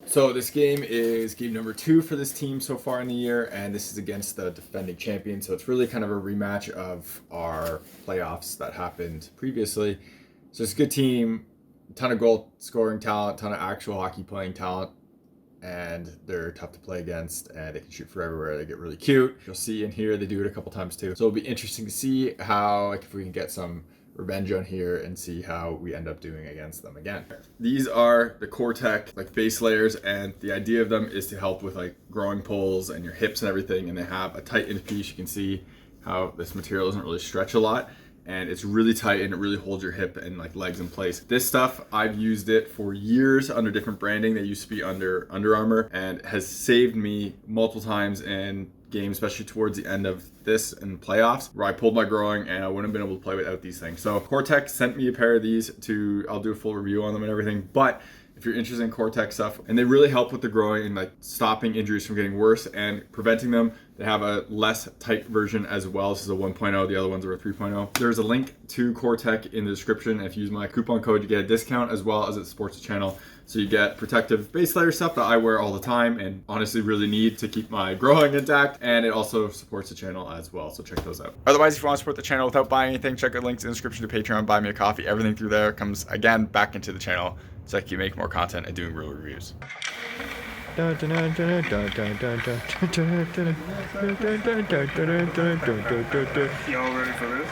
So this game is game number 2 for this team so far in the year, and this is against the defending champion. So it's really kind of a rematch of our playoffs that happened previously. So it's a good team, a ton of goal scoring talent, ton of actual hockey playing talent, and they're tough to play against, and they can shoot from everywhere. They get really cute. You'll see in here they do it a couple times too. So it'll be interesting to see how, like, if we can get some revenge on here and see how we end up doing against them again. These are the Cortec like base layers, and the idea of them is to help with like growing poles and your hips and everything, and they have a tight end piece. You can see how this material doesn't really stretch a lot, and it's really tight and it really holds your hip and like legs in place. This stuff, I've used it for years under different branding. They used to be under Under Armour, and has saved me multiple times in games, especially towards the end of this and playoffs, where I pulled my groin and I wouldn't have been able to play without these things. So Cortec sent me a pair of these I'll do a full review on them and everything, but if you're interested in Cortec stuff, and they really help with the groin and like stopping injuries from getting worse and preventing them. They have a less tight version as well. This is a 1.0, the other ones are a 3.0. There's a link to Cortec in the description. If you use my coupon code, you get a discount, as well as it supports the channel. So you get protective base layer stuff that I wear all the time and honestly really need to keep my groin intact, and it also supports the channel as well, so check those out. Otherwise, if you want to support the channel without buying anything, check the links in the description to Patreon, buy me a coffee. Everything through there comes again back into the channel so I can make more content and doing real reviews. Y'all ready for this?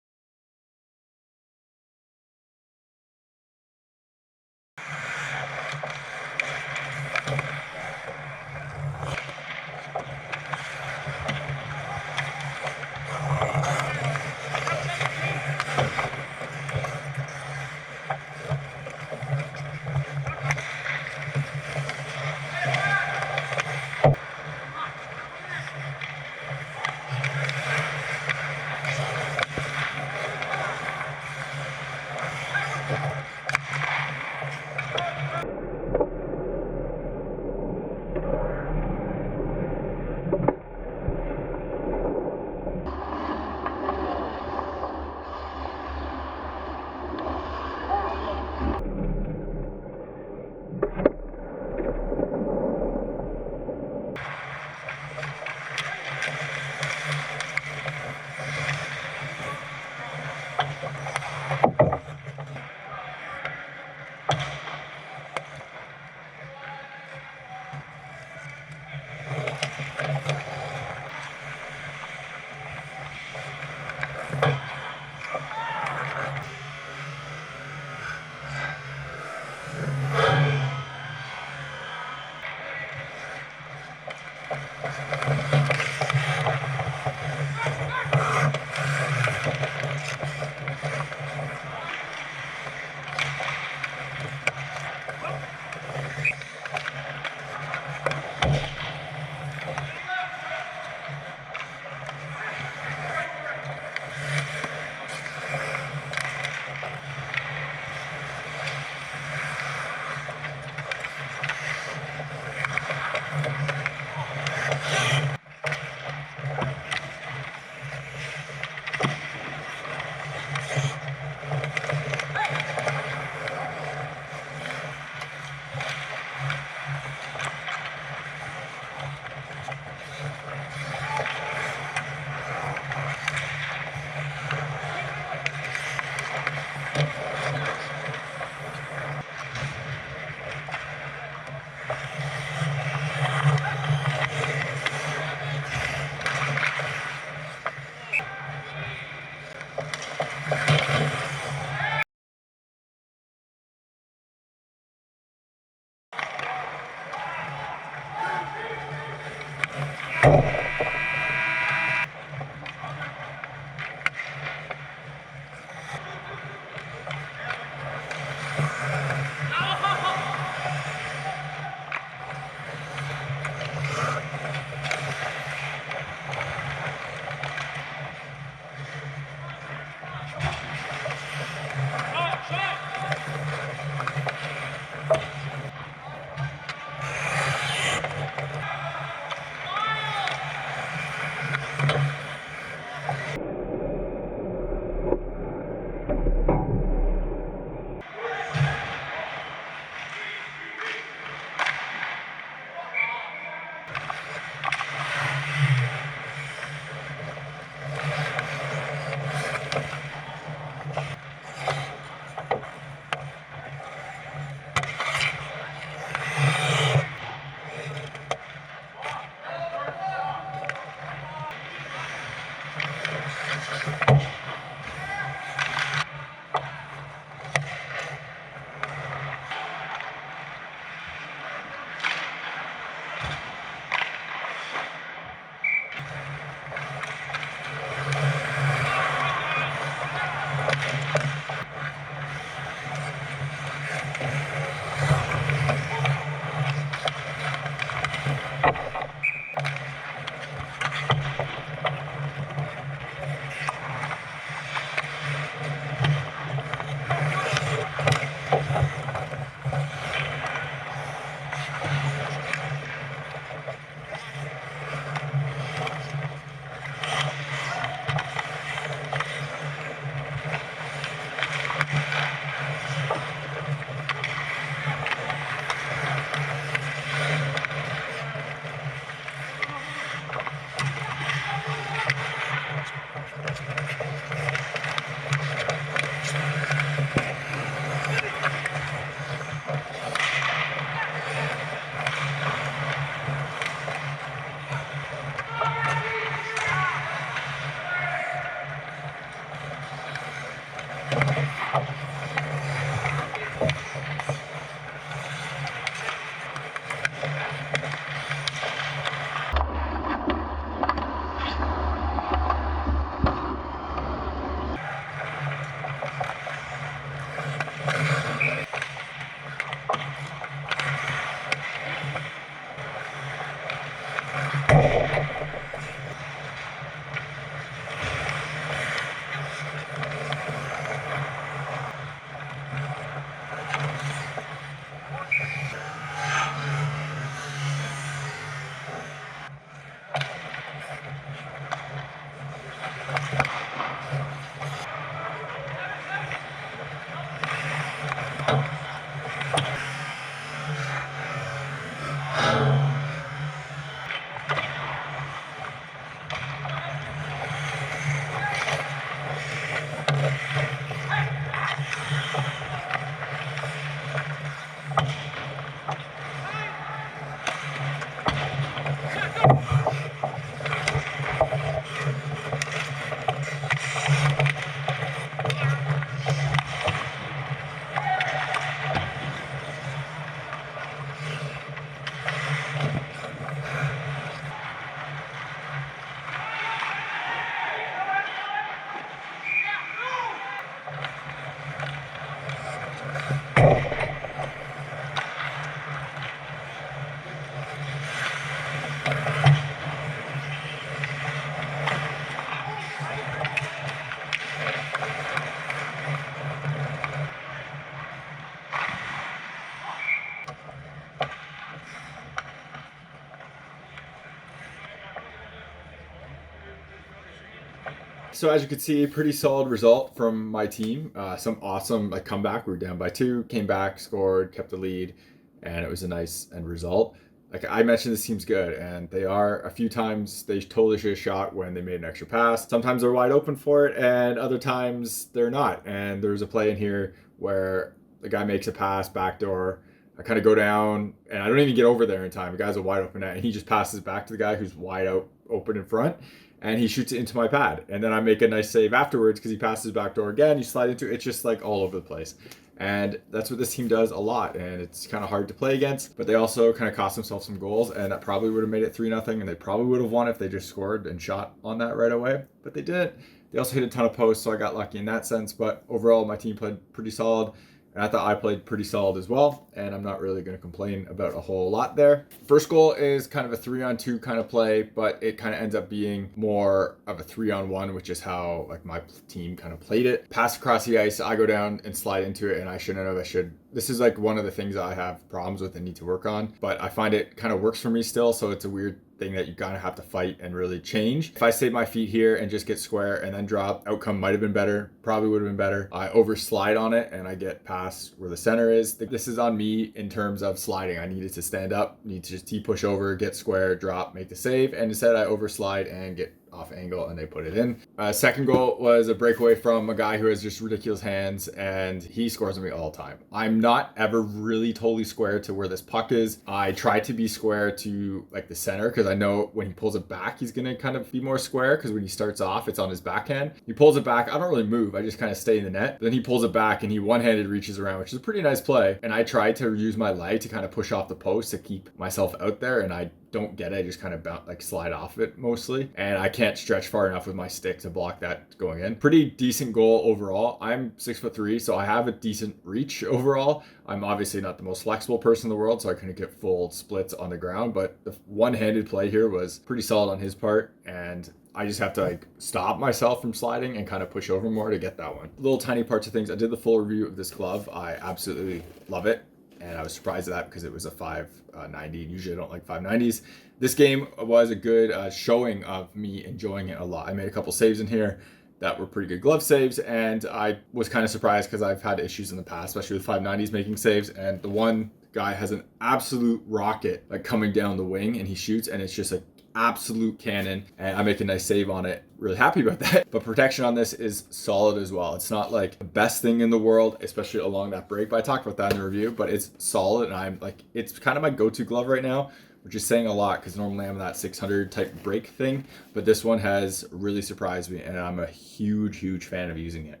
So as you can see, pretty solid result from my team. Some awesome comeback. We were down by 2, came back, scored, kept the lead, and it was a nice end result. Like I mentioned, this team's good, and they are. A few times they totally should have shot when they made an extra pass. Sometimes they're wide open for it, and other times they're not. And there's a play in here where the guy makes a pass, backdoor. I kind of go down, and I don't even get over there in time. The guy's a wide open net, and he just passes back to the guy who's wide out open in front. and he shoots it into my pad. And then I make a nice save afterwards because he passes back door again. You slide into it. It's just like all over the place. And that's what this team does a lot. And it's kind of hard to play against, but they also kind of cost themselves some goals. And that probably would have made it 3-0. And they probably would have won if they just scored and shot on that right away. But they didn't. They also hit a ton of posts, so I got lucky in that sense. But overall, my team played pretty solid. And I thought I played pretty solid as well, and I'm not really going to complain about a whole lot there. First goal is kind of a 3-on-2 kind of play, but it kind of ends up being more of a 3-on-1, which is how like my team kind of played it. Pass across the ice, I go down and slide into it, and I shouldn't have. I should. This is like one of the things I have problems with and need to work on, but I find it kind of works for me still, so it's a weird thing that you kind of have to fight and really change. If I save my feet here and just get square and then drop, outcome might have been better, probably would have been better. I overslide on it and I get past where the center is. This is on me in terms of sliding. I needed to stand up, need to just T-push over, get square, drop, make the save, and instead I overslide and get off angle and they put it in. Second goal was a breakaway from a guy who has just ridiculous hands, and he scores on me all the time. I'm not ever really totally square to where this puck is. I try to be square to like the center because I know when he pulls it back, he's gonna kind of be more square because when he starts off, it's on his backhand. He pulls it back. I don't really move. I just kind of stay in the net. Then he pulls it back and he one-handed reaches around, which is a pretty nice play. And I try to use my leg to kind of push off the post to keep myself out there, and I don't get it. I just kind of like slide off it mostly, and I can't stretch far enough with my stick to block that going in. Pretty decent goal overall. I'm 6'3", so I have a decent reach overall. I'm obviously not the most flexible person in the world, so I couldn't get full splits on the ground, but the one-handed play here was pretty solid on his part, and I just have to like stop myself from sliding and kind of push over more to get that one. Little tiny parts of things. I did the full review of this glove. I absolutely love it. And I was surprised at that because it was a 590. Usually I don't like 590s. This game was a good showing of me enjoying it a lot. I made a couple saves in here that were pretty good glove saves, and I was kind of surprised because I've had issues in the past, especially with 590s making saves, and the one guy has an absolute rocket like coming down the wing and he shoots, and it's just like absolute cannon, and I make a nice save on it. Really happy about that. But protection on this is solid as well. It's not like the best thing in the world, especially along that break, but I talked about that in the review, but it's solid, and I'm like, it's kind of my go-to glove right now, which is saying a lot because normally I'm that 600 type break thing, but this one has really surprised me, and I'm a huge fan of using it.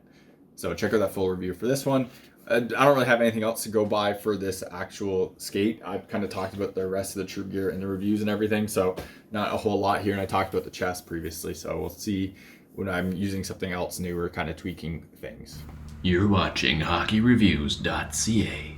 So check out that full review for this one. I don't really have anything else to go by for this actual skate. I've kind of talked about the rest of the true gear in the reviews and everything, so not a whole lot here. And I talked about the chest previously, so we'll see when I'm using something else new or kind of tweaking things. You're watching HockeyReviews.ca.